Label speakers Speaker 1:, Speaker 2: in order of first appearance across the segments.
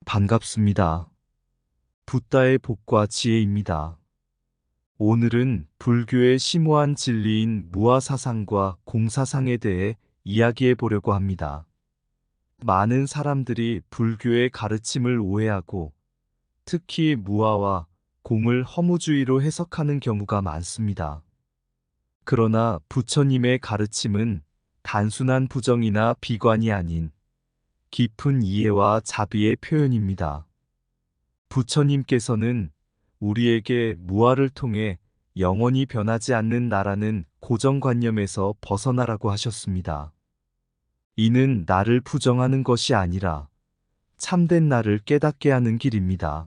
Speaker 1: 반갑습니다. 붓다의 복과 지혜입니다. 오늘은 불교의 심오한 진리인 무아사상과 공사상에 대해 이야기해 보려고 합니다. 많은 사람들이 불교의 가르침을 오해하고 특히 무아와 공을 허무주의로 해석하는 경우가 많습니다. 그러나 부처님의 가르침은 단순한 부정이나 비관이 아닌 깊은 이해와 자비의 표현입니다. 부처님께서는 우리에게 무아를 통해 영원히 변하지 않는 나라는 고정관념에서 벗어나라고 하셨습니다. 이는 나를 부정하는 것이 아니라 참된 나를 깨닫게 하는 길입니다.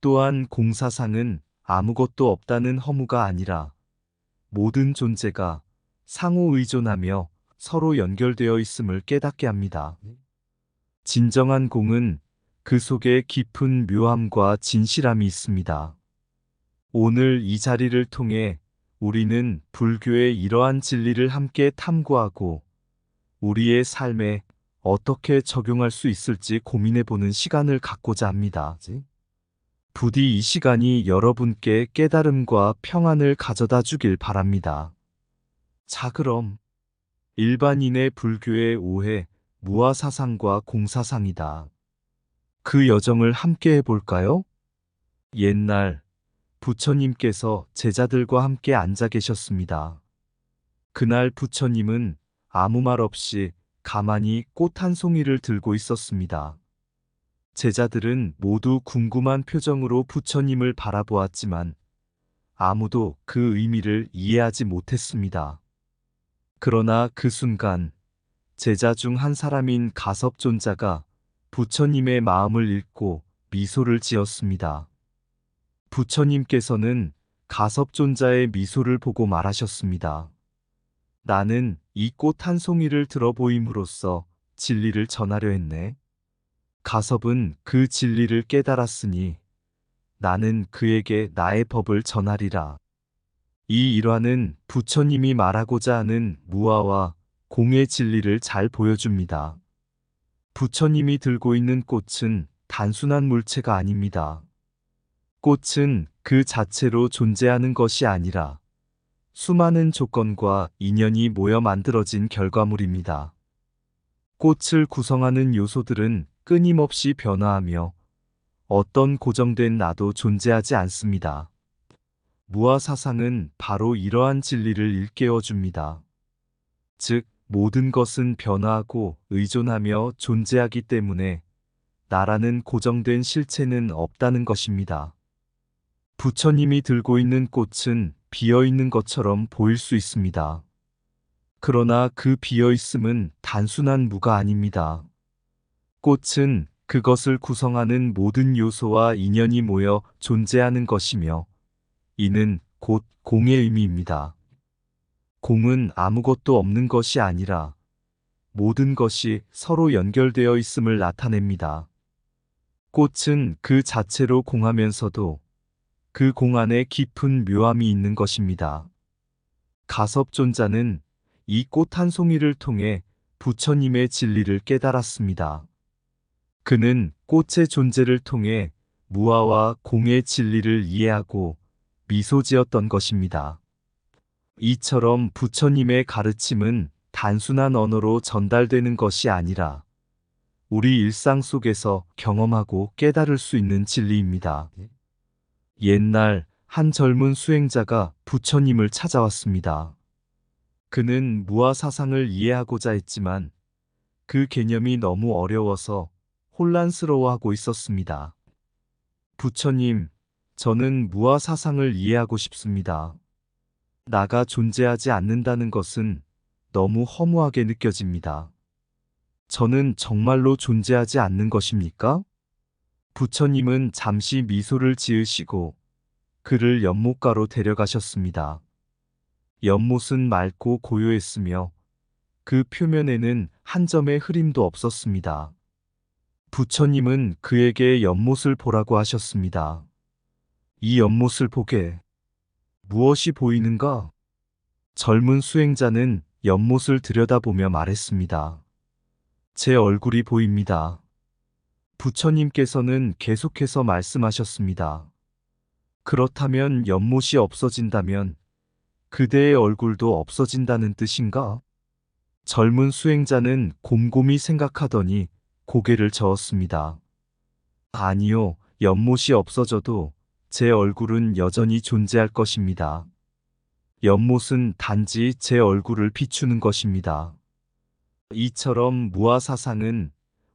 Speaker 1: 또한 공사상은 아무것도 없다는 허무가 아니라 모든 존재가 상호 의존하며 서로 연결되어 있음을 깨닫게 합니다. 진정한 공은 그 속에 깊은 묘함과 진실함이 있습니다. 오늘 이 자리를 통해 우리는 불교의 이러한 진리를 함께 탐구하고 우리의 삶에 어떻게 적용할 수 있을지 고민해보는 시간을 갖고자 합니다. 부디 이 시간이 여러분께 깨달음과 평안을 가져다 주길 바랍니다. 자, 그럼 일반인의 불교의 오해, 무아사상과 공사상이다. 그 여정을 함께 해볼까요? 옛날 부처님께서 제자들과 함께 앉아 계셨습니다. 그날 부처님은 아무 말 없이 가만히 꽃 한 송이를 들고 있었습니다. 제자들은 모두 궁금한 표정으로 부처님을 바라보았지만 아무도 그 의미를 이해하지 못했습니다. 그러나 그 순간 제자 중 한 사람인 가섭존자가 부처님의 마음을 읽고 미소를 지었습니다. 부처님께서는 가섭존자의 미소를 보고 말하셨습니다. 나는 이 꽃 한 송이를 들어보임으로써 진리를 전하려 했네. 가섭은 그 진리를 깨달았으니 나는 그에게 나의 법을 전하리라. 이 일화는 부처님이 말하고자 하는 무아와 공의 진리를 잘 보여줍니다. 부처님이 들고 있는 꽃은 단순한 물체가 아닙니다. 꽃은 그 자체로 존재하는 것이 아니라 수많은 조건과 인연이 모여 만들어진 결과물입니다. 꽃을 구성하는 요소들은 끊임없이 변화하며 어떤 고정된 나도 존재하지 않습니다. 무아사상은 바로 이러한 진리를 일깨워 줍니다. 즉, 모든 것은 변화하고 의존하며 존재하기 때문에 나라는 고정된 실체는 없다는 것입니다. 부처님이 들고 있는 꽃은 비어 있는 것처럼 보일 수 있습니다. 그러나 그 비어 있음은 단순한 무가 아닙니다. 꽃은 그것을 구성하는 모든 요소와 인연이 모여 존재하는 것이며 이는 곧 공의 의미입니다. 공은 아무것도 없는 것이 아니라 모든 것이 서로 연결되어 있음을 나타냅니다. 꽃은 그 자체로 공하면서도 그 공 안에 깊은 묘함이 있는 것입니다. 가섭존자는 이 꽃 한 송이를 통해 부처님의 진리를 깨달았습니다. 그는 꽃의 존재를 통해 무아와 공의 진리를 이해하고 미소 지었던 것입니다. 이처럼 부처님의 가르침은 단순한 언어로 전달되는 것이 아니라 우리 일상 속에서 경험하고 깨달을 수 있는 진리입니다. 옛날 한 젊은 수행자가 부처님을 찾아왔습니다. 그는 무아 사상을 이해하고자 했지만 그 개념이 너무 어려워서 혼란스러워하고 있었습니다. 부처님, 저는 무아 사상을 이해하고 싶습니다. 나가 존재하지 않는다는 것은 너무 허무하게 느껴집니다. 저는 정말로 존재하지 않는 것입니까? 부처님은 잠시 미소를 지으시고 그를 연못가로 데려가셨습니다. 연못은 맑고 고요했으며 그 표면에는 한 점의 흐림도 없었습니다. 부처님은 그에게 연못을 보라고 하셨습니다. 이 연못을 보게. 무엇이 보이는가? 젊은 수행자는 연못을 들여다보며 말했습니다. 제 얼굴이 보입니다. 부처님께서는 계속해서 말씀하셨습니다. 그렇다면 연못이 없어진다면 그대의 얼굴도 없어진다는 뜻인가? 젊은 수행자는 곰곰이 생각하더니 고개를 저었습니다. 아니요, 연못이 없어져도 제 얼굴은 여전히 존재할 것입니다. 연못은 단지 제 얼굴을 비추는 것입니다. 이처럼 무아사상은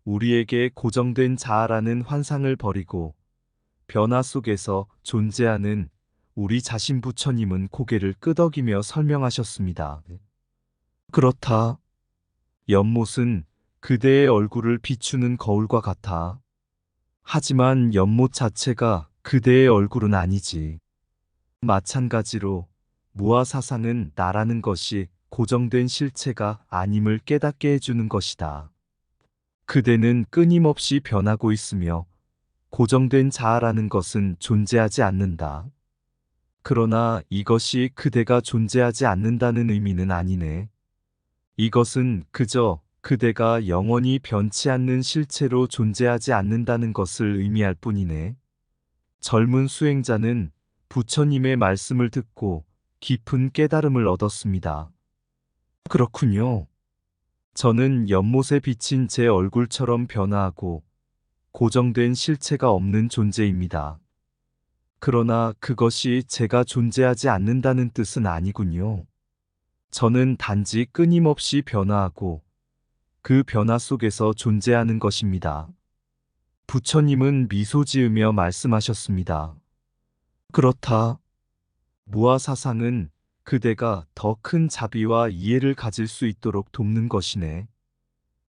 Speaker 1: 우리에게 고정된 자아라는 환상을 버리고 변화 속에서 존재하는 우리 자신. 부처님은 고개를 끄덕이며 설명하셨습니다. 그렇다. 연못은 그대의 얼굴을 비추는 거울과 같아. 하지만 연못 자체가 그대의 얼굴은 아니지. 마찬가지로 무아사상은 나라는 것이 고정된 실체가 아님을 깨닫게 해주는 것이다. 그대는 끊임없이 변하고 있으며 고정된 자아라는 것은 존재하지 않는다. 그러나 이것이 그대가 존재하지 않는다는 의미는 아니네. 이것은 그저 그대가 영원히 변치 않는 실체로 존재하지 않는다는 것을 의미할 뿐이네. 젊은 수행자는 부처님의 말씀을 듣고 깊은 깨달음을 얻었습니다. 그렇군요. 저는 연못에 비친 제 얼굴처럼 변화하고 고정된 실체가 없는 존재입니다. 그러나 그것이 제가 존재하지 않는다는 뜻은 아니군요. 저는 단지 끊임없이 변화하고 그 변화 속에서 존재하는 것입니다. 부처님은 미소 지으며 말씀하셨습니다. 그렇다. 무아사상은 그대가 더 큰 자비와 이해를 가질 수 있도록 돕는 것이네.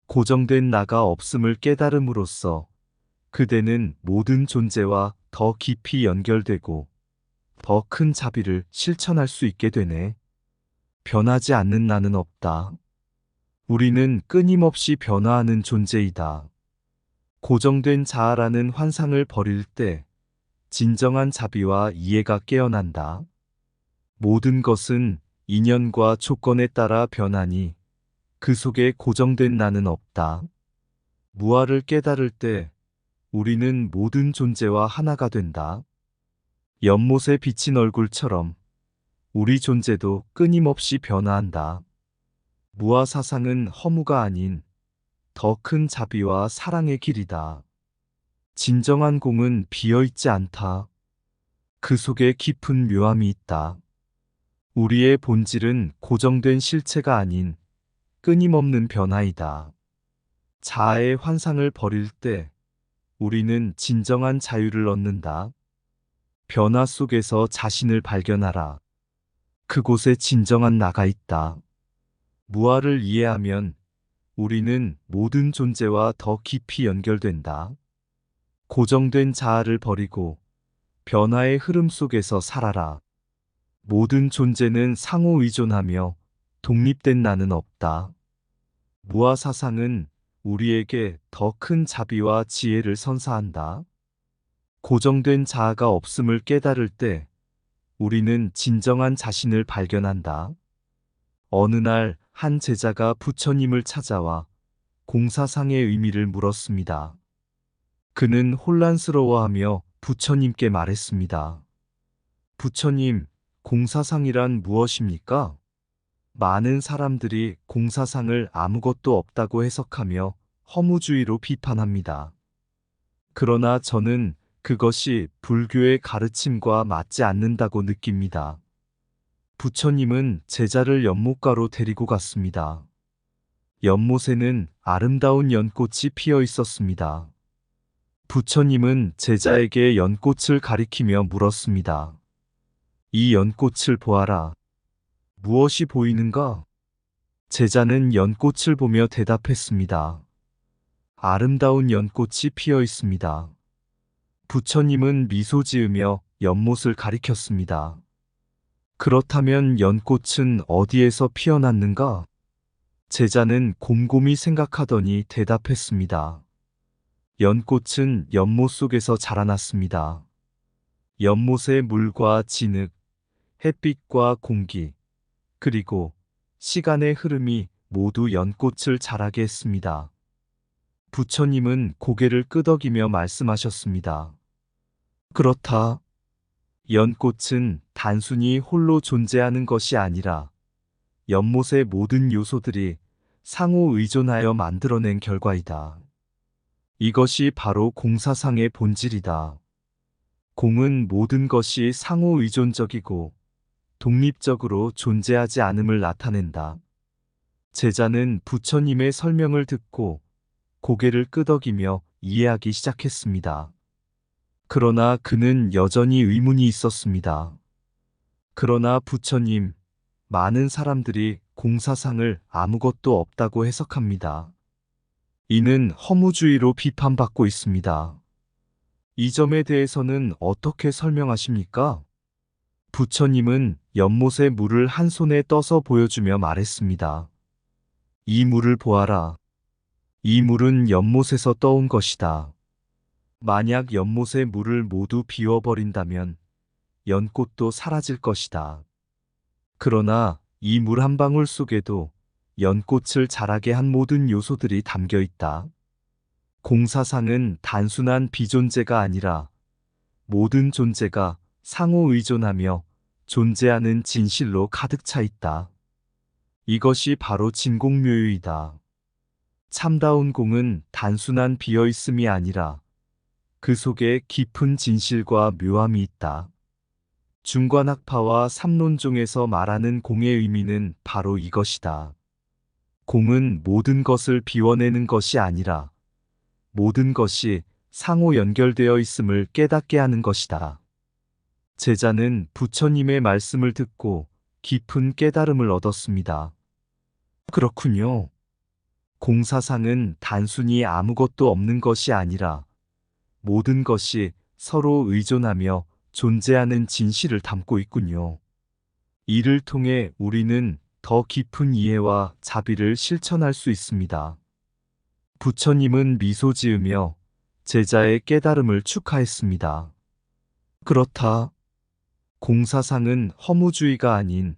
Speaker 1: 고정된 나가 없음을 깨달음으로써 그대는 모든 존재와 더 깊이 연결되고 더 큰 자비를 실천할 수 있게 되네. 변하지 않는 나는 없다. 우리는 끊임없이 변화하는 존재이다. 고정된 자아라는 환상을 버릴 때 진정한 자비와 이해가 깨어난다. 모든 것은 인연과 조건에 따라 변하니 그 속에 고정된 나는 없다. 무아를 깨달을 때 우리는 모든 존재와 하나가 된다. 연못에 비친 얼굴처럼 우리 존재도 끊임없이 변화한다. 무아사상은 허무가 아닌 더 큰 자비와 사랑의 길이다. 진정한 공은 비어있지 않다. 그 속에 깊은 묘함이 있다. 우리의 본질은 고정된 실체가 아닌 끊임없는 변화이다. 자아의 환상을 버릴 때 우리는 진정한 자유를 얻는다. 변화 속에서 자신을 발견하라. 그곳에 진정한 나가 있다. 무아를 이해하면 우리는 모든 존재와 더 깊이 연결된다. 고정된 자아를 버리고 변화의 흐름 속에서 살아라. 모든 존재는 상호 의존하며 독립된 나는 없다. 무아사상은 우리에게 더 큰 자비와 지혜를 선사한다. 고정된 자아가 없음을 깨달을 때 우리는 진정한 자신을 발견한다. 어느 날 한 제자가 부처님을 찾아와 공사상의 의미를 물었습니다. 그는 혼란스러워하며 부처님께 말했습니다. 부처님, 공사상이란 무엇입니까? 많은 사람들이 공사상을 아무것도 없다고 해석하며 허무주의로 비판합니다. 그러나 저는 그것이 불교의 가르침과 맞지 않는다고 느낍니다. 부처님은 제자를 연못가로 데리고 갔습니다. 연못에는 아름다운 연꽃이 피어 있었습니다. 부처님은 제자에게 연꽃을 가리키며 물었습니다. 이 연꽃을 보아라. 무엇이 보이는가? 제자는 연꽃을 보며 대답했습니다. 아름다운 연꽃이 피어 있습니다. 부처님은 미소 지으며 연못을 가리켰습니다. 그렇다면 연꽃은 어디에서 피어났는가? 제자는 곰곰이 생각하더니 대답했습니다. 연꽃은 연못 속에서 자라났습니다. 연못의 물과 진흙, 햇빛과 공기, 그리고 시간의 흐름이 모두 연꽃을 자라게 했습니다. 부처님은 고개를 끄덕이며 말씀하셨습니다. 그렇다. 연꽃은 단순히 홀로 존재하는 것이 아니라 연못의 모든 요소들이 상호 의존하여 만들어낸 결과이다. 이것이 바로 공사상의 본질이다. 공은 모든 것이 상호 의존적이고 독립적으로 존재하지 않음을 나타낸다. 제자는 부처님의 설명을 듣고 고개를 끄덕이며 이해하기 시작했습니다. 그러나 그는 여전히 의문이 있었습니다. 그러나 부처님, 많은 사람들이 공사상을 아무것도 없다고 해석합니다. 이는 허무주의로 비판받고 있습니다. 이 점에 대해서는 어떻게 설명하십니까? 부처님은 연못의 물을 한 손에 떠서 보여주며 말했습니다. 이 물을 보아라. 이 물은 연못에서 떠온 것이다. 만약 연못의 물을 모두 비워버린다면 연꽃도 사라질 것이다. 그러나 이 물 한 방울 속에도 연꽃을 자라게 한 모든 요소들이 담겨 있다. 공사상은 단순한 비존재가 아니라 모든 존재가 상호 의존하며 존재하는 진실로 가득 차 있다. 이것이 바로 진공묘유이다. 참다운 공은 단순한 비어있음이 아니라 그 속에 깊은 진실과 묘함이 있다. 중관학파와 삼론종에서 말하는 공의 의미는 바로 이것이다. 공은 모든 것을 비워내는 것이 아니라 모든 것이 상호 연결되어 있음을 깨닫게 하는 것이다. 제자는 부처님의 말씀을 듣고 깊은 깨달음을 얻었습니다. 그렇군요. 공사상은 단순히 아무것도 없는 것이 아니라 모든 것이 서로 의존하며 존재하는 진실을 담고 있군요. 이를 통해 우리는 더 깊은 이해와 자비를 실천할 수 있습니다. 부처님은 미소 지으며 제자의 깨달음을 축하했습니다. 그렇다. 공사상은 허무주의가 아닌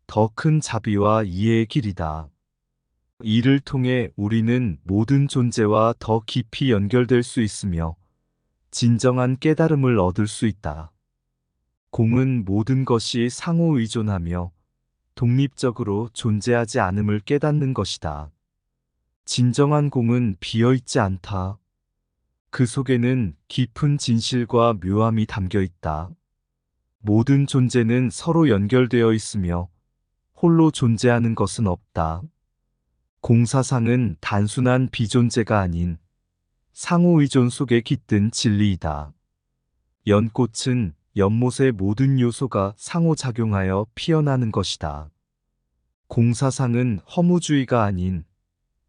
Speaker 1: 더 큰 자비와 이해의 길이다. 이를 통해 우리는 모든 존재와 더 깊이 연결될 수 있으며 진정한 깨달음을 얻을 수 있다. 공은 모든 것이 상호 의존하며 독립적으로 존재하지 않음을 깨닫는 것이다. 진정한 공은 비어있지 않다. 그 속에는 깊은 진실과 묘함이 담겨 있다. 모든 존재는 서로 연결되어 있으며 홀로 존재하는 것은 없다. 공사상은 단순한 비존재가 아닌 상호의존 속에 깃든 진리이다. 연꽃은 연못의 모든 요소가 상호작용하여 피어나는 것이다. 공사상은 허무주의가 아닌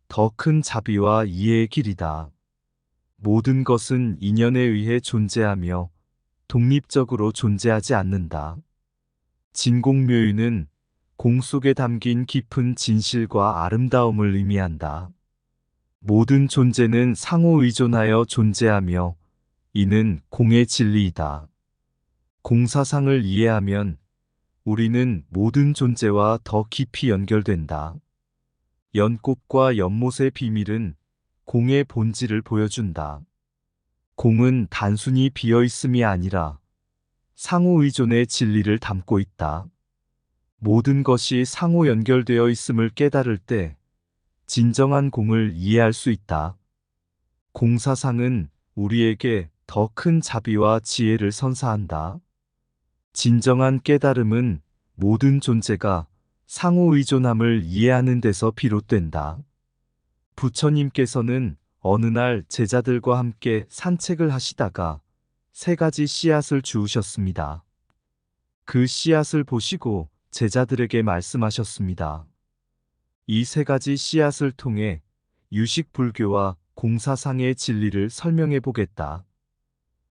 Speaker 1: 더 큰 자비와 이해의 길이다. 모든 것은 인연에 의해 존재하며 독립적으로 존재하지 않는다. 진공묘유는 공 속에 담긴 깊은 진실과 아름다움을 의미한다. 모든 존재는 상호 의존하여 존재하며 이는 공의 진리이다. 공사상을 이해하면 우리는 모든 존재와 더 깊이 연결된다. 연꽃과 연못의 비밀은 공의 본질을 보여준다. 공은 단순히 비어있음이 아니라 상호 의존의 진리를 담고 있다. 모든 것이 상호 연결되어 있음을 깨달을 때 진정한 공을 이해할 수 있다. 공사상은 우리에게 더 큰 자비와 지혜를 선사한다. 진정한 깨달음은 모든 존재가 상호 의존함을 이해하는 데서 비롯된다. 부처님께서는 어느 날 제자들과 함께 산책을 하시다가 3가지 씨앗을 주우셨습니다. 그 씨앗을 보시고 제자들에게 말씀하셨습니다. 이 3가지 씨앗을 통해 유식불교와 공사상의 진리를 설명해 보겠다.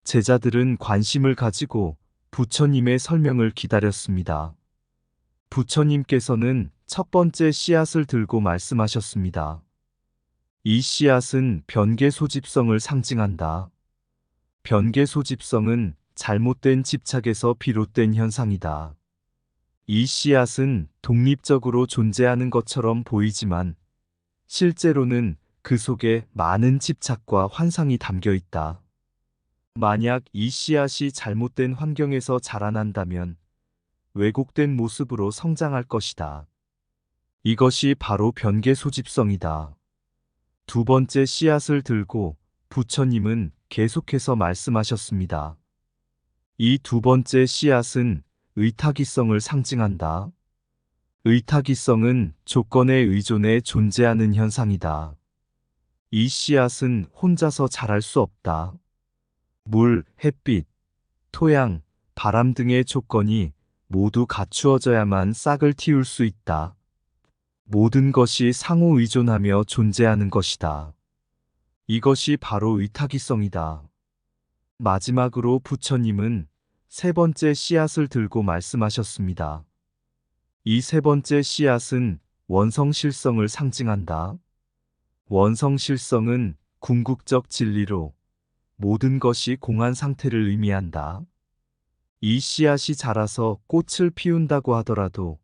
Speaker 1: 제자들은 관심을 가지고 부처님의 설명을 기다렸습니다. 부처님께서는 첫 번째 씨앗을 들고 말씀하셨습니다. 이 씨앗은 변계 소집성을 상징한다. 변계 소집성은 잘못된 집착에서 비롯된 현상이다. 이 씨앗은 독립적으로 존재하는 것처럼 보이지만 실제로는 그 속에 많은 집착과 환상이 담겨 있다. 만약 이 씨앗이 잘못된 환경에서 자라난다면 왜곡된 모습으로 성장할 것이다. 이것이 바로 변개 소집성이다. 두 번째 씨앗을 들고 부처님은 계속해서 말씀하셨습니다. 이 두 번째 씨앗은 의타기성을 상징한다. 의타기성은 조건에 의존해 존재하는 현상이다. 이 씨앗은 혼자서 자랄 수 없다. 물, 햇빛, 토양, 바람 등의 조건이 모두 갖추어져야만 싹을 틔울 수 있다. 모든 것이 상호 의존하며 존재하는 것이다. 이것이 바로 의타기성이다. 마지막으로 부처님은 세 번째 씨앗을 들고 말씀하셨습니다. 이 세 번째 씨앗은 원성실성을 상징한다. 원성실성은 궁극적 진리로 모든 것이 공한 상태를 의미한다. 이 씨앗이 자라서 꽃을 피운다고 하더라도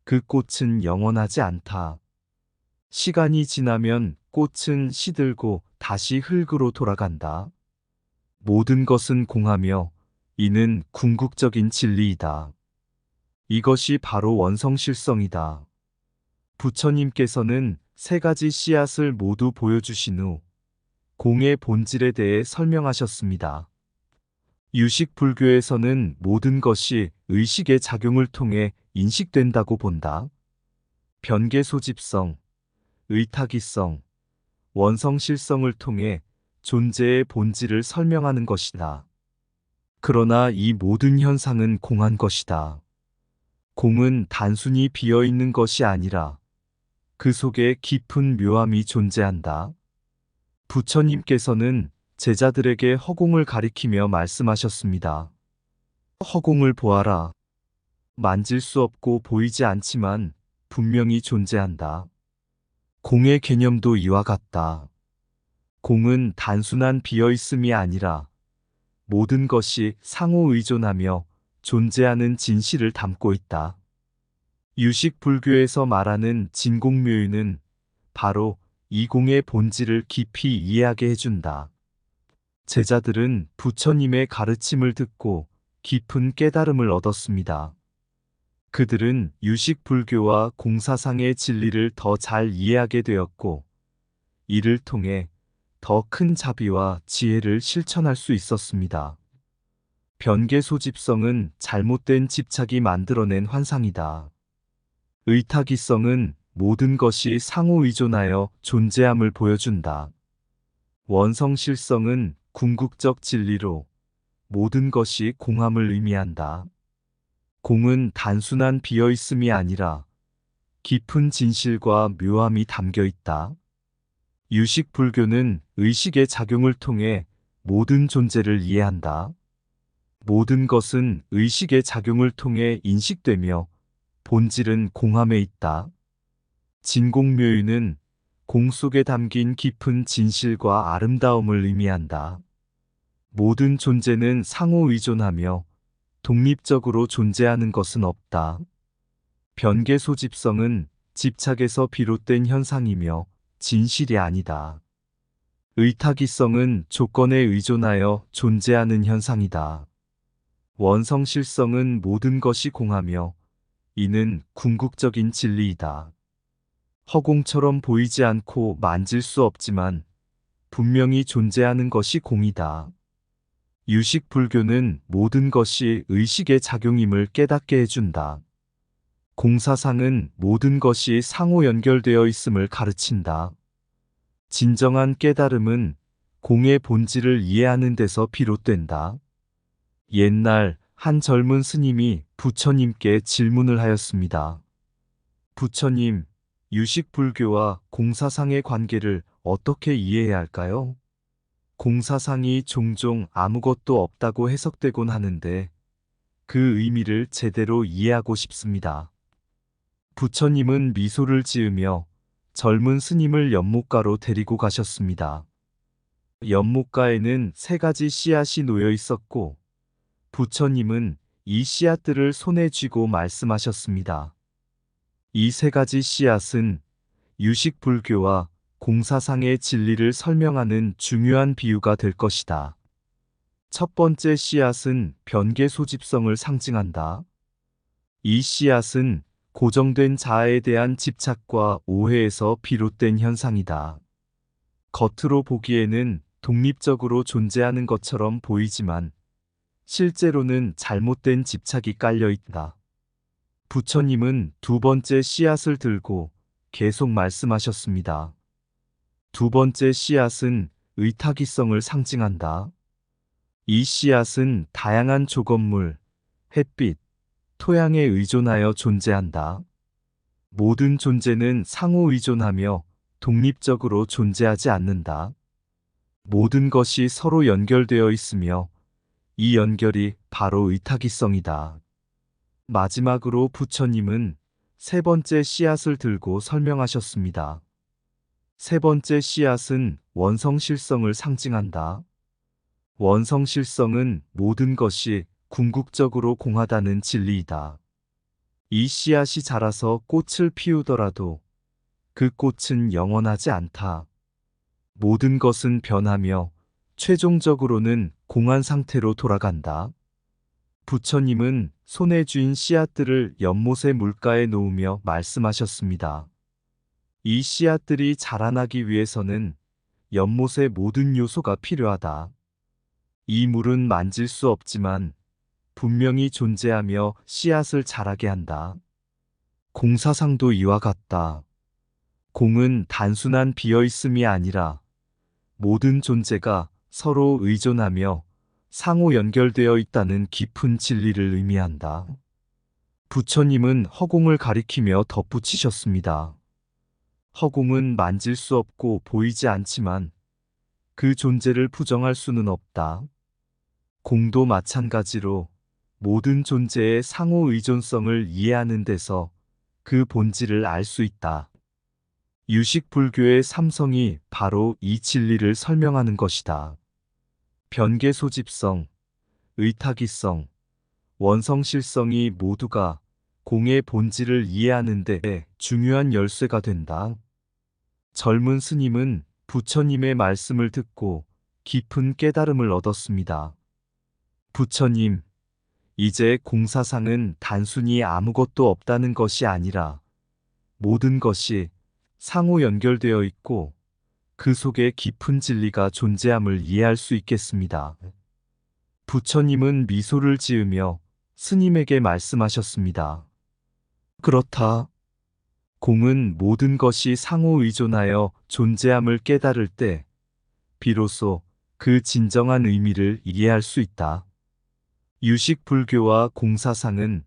Speaker 1: 그 꽃은 영원하지 않다. 시간이 지나면 꽃은 시들고 다시 흙으로 돌아간다. 모든 것은 공하며 이는 궁극적인 진리이다. 이것이 바로 원성실성이다. 부처님께서는 세 가지 씨앗을 모두 보여주신 후 공의 본질에 대해 설명하셨습니다. 유식 불교에서는 모든 것이 의식의 작용을 통해 인식된다고 본다. 변개 소집성, 의타기성, 원성실성을 통해 존재의 본질을 설명하는 것이다. 그러나 이 모든 현상은 공한 것이다. 공은 단순히 비어 있는 것이 아니라 그 속에 깊은 묘함이 존재한다. 부처님께서는 제자들에게 허공을 가리키며 말씀하셨습니다. 허공을 보아라. 만질 수 없고 보이지 않지만 분명히 존재한다. 공의 개념도 이와 같다. 공은 단순한 비어있음이 아니라 모든 것이 상호 의존하며 존재하는 진실을 담고 있다. 유식 불교에서 말하는 진공묘유는 바로 이 공의 본질을 깊이 이해하게 해준다. 제자들은 부처님의 가르침을 듣고 깊은 깨달음을 얻었습니다. 그들은 유식 불교와 공사상의 진리를 더 잘 이해하게 되었고, 이를 통해 더 큰 자비와 지혜를 실천할 수 있었습니다. 변개 소집성은 잘못된 집착이 만들어낸 환상이다. 의타기성은 모든 것이 상호 의존하여 존재함을 보여준다. 원성실성은 궁극적 진리로 모든 것이 공함을 의미한다. 공은 단순한 비어있음이 아니라 깊은 진실과 묘함이 담겨 있다. 유식 불교는 의식의 작용을 통해 모든 존재를 이해한다. 모든 것은 의식의 작용을 통해 인식되며 본질은 공함에 있다. 진공묘유는 공 속에 담긴 깊은 진실과 아름다움을 의미한다. 모든 존재는 상호 의존하며 독립적으로 존재하는 것은 없다. 변개 소집성은 집착에서 비롯된 현상이며 진실이 아니다. 의타기성은 조건에 의존하여 존재하는 현상이다. 원성실성은 모든 것이 공하며 이는 궁극적인 진리이다. 허공처럼 보이지 않고 만질 수 없지만 분명히 존재하는 것이 공이다. 유식 불교는 모든 것이 의식의 작용임을 깨닫게 해준다. 공사상은 모든 것이 상호 연결되어 있음을 가르친다. 진정한 깨달음은 공의 본질을 이해하는 데서 비롯된다. 옛날 한 젊은 스님이 부처님께 질문을 하였습니다. 부처님, 유식 불교와 공사상의 관계를 어떻게 이해해야 할까요? 공사상이 종종 아무것도 없다고 해석되곤 하는데 그 의미를 제대로 이해하고 싶습니다. 부처님은 미소를 지으며 젊은 스님을 연못가로 데리고 가셨습니다. 연못가에는 세 가지 씨앗이 놓여 있었고 부처님은 이 씨앗들을 손에 쥐고 말씀하셨습니다. 이 세 가지 씨앗은 유식 불교와 공사상의 진리를 설명하는 중요한 비유가 될 것이다. 첫 번째 씨앗은 변계 소집성을 상징한다. 이 씨앗은 고정된 자아에 대한 집착과 오해에서 비롯된 현상이다. 겉으로 보기에는 독립적으로 존재하는 것처럼 보이지만 실제로는 잘못된 집착이 깔려 있다. 부처님은 두 번째 씨앗을 들고 계속 말씀하셨습니다. 두 번째 씨앗은 의탁이성을 상징한다. 이 씨앗은 다양한 조건물, 햇빛, 토양에 의존하여 존재한다. 모든 존재는 상호 의존하며 독립적으로 존재하지 않는다. 모든 것이 서로 연결되어 있으며 이 연결이 바로 의탁이성이다. 마지막으로 부처님은 세 번째 씨앗을 들고 설명하셨습니다. 세 번째 씨앗은 원성실성을 상징한다. 원성실성은 모든 것이 궁극적으로 공하다는 진리이다. 이 씨앗이 자라서 꽃을 피우더라도 그 꽃은 영원하지 않다. 모든 것은 변하며 최종적으로는 공한 상태로 돌아간다. 부처님은 손에 쥔 씨앗들을 연못의 물가에 놓으며 말씀하셨습니다. 이 씨앗들이 자라나기 위해서는 연못의 모든 요소가 필요하다. 이 물은 만질 수 없지만 분명히 존재하며 씨앗을 자라게 한다. 공사상도 이와 같다. 공은 단순한 비어있음이 아니라 모든 존재가 서로 의존하며 상호 연결되어 있다는 깊은 진리를 의미한다. 부처님은 허공을 가리키며 덧붙이셨습니다. 허공은 만질 수 없고 보이지 않지만 그 존재를 부정할 수는 없다. 공도 마찬가지로 모든 존재의 상호 의존성을 이해하는 데서 그 본질을 알 수 있다. 유식 불교의 삼성이 바로 이 진리를 설명하는 것이다. 변계 소집성, 의탁이성, 원성실성이 모두가 공의 본질을 이해하는 데 중요한 열쇠가 된다. 젊은 스님은 부처님의 말씀을 듣고 깊은 깨달음을 얻었습니다. 부처님, 이제 공사상은 단순히 아무것도 없다는 것이 아니라 모든 것이 상호 연결되어 있고 그 속에 깊은 진리가 존재함을 이해할 수 있겠습니다. 부처님은 미소를 지으며 스님에게 말씀하셨습니다. 그렇다. 공은 모든 것이 상호 의존하여 존재함을 깨달을 때 비로소 그 진정한 의미를 이해할 수 있다. 유식 불교와 공사상은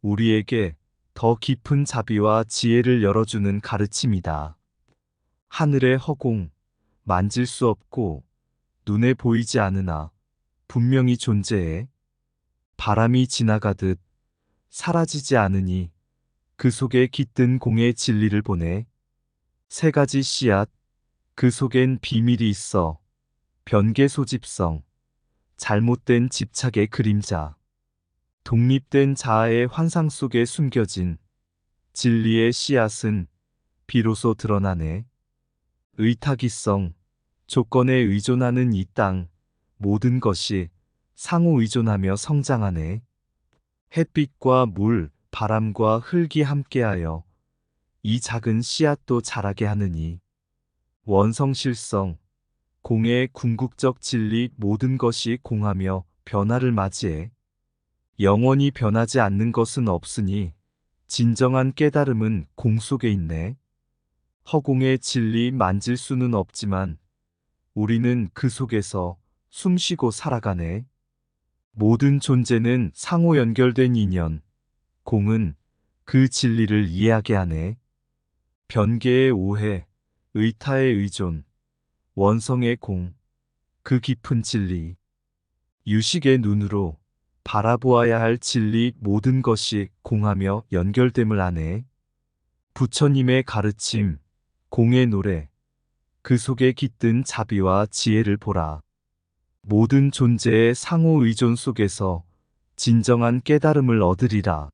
Speaker 1: 우리에게 더 깊은 자비와 지혜를 열어주는 가르침이다. 하늘의 허공, 만질 수 없고 눈에 보이지 않으나 분명히 존재해. 바람이 지나가듯 사라지지 않으니 그 속에 깃든 공의 진리를 보내. 세 가지 씨앗, 그 속엔 비밀이 있어. 변계 소집성, 잘못된 집착의 그림자, 독립된 자아의 환상 속에 숨겨진 진리의 씨앗은 비로소 드러나네. 의탁이성, 조건에 의존하는 이 땅, 모든 것이 상호 의존하며 성장하네. 햇빛과 물, 바람과 흙이 함께하여 이 작은 씨앗도 자라게 하느니. 원성실성, 공의 궁극적 진리 모든 것이 공하며 변화를 맞이해. 영원히 변하지 않는 것은 없으니 진정한 깨달음은 공 속에 있네. 허공의 진리 만질 수는 없지만 우리는 그 속에서 숨쉬고 살아가네. 모든 존재는 상호 연결된 인연, 공은 그 진리를 이해하게 하네. 변계의 오해, 의타의 의존, 원성의 공, 그 깊은 진리. 유식의 눈으로 바라보아야 할 진리 모든 것이 공하며 연결됨을 아네. 부처님의 가르침, 공의 노래, 그 속에 깃든 자비와 지혜를 보라. 모든 존재의 상호 의존 속에서 진정한 깨달음을 얻으리라.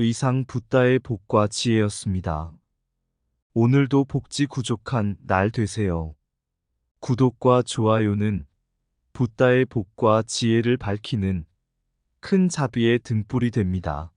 Speaker 1: 이상 붓다의 복과 지혜였습니다. 오늘도 복지 구족한 날 되세요. 구독과 좋아요는 붓다의 복과 지혜를 밝히는 큰 자비의 등불이 됩니다.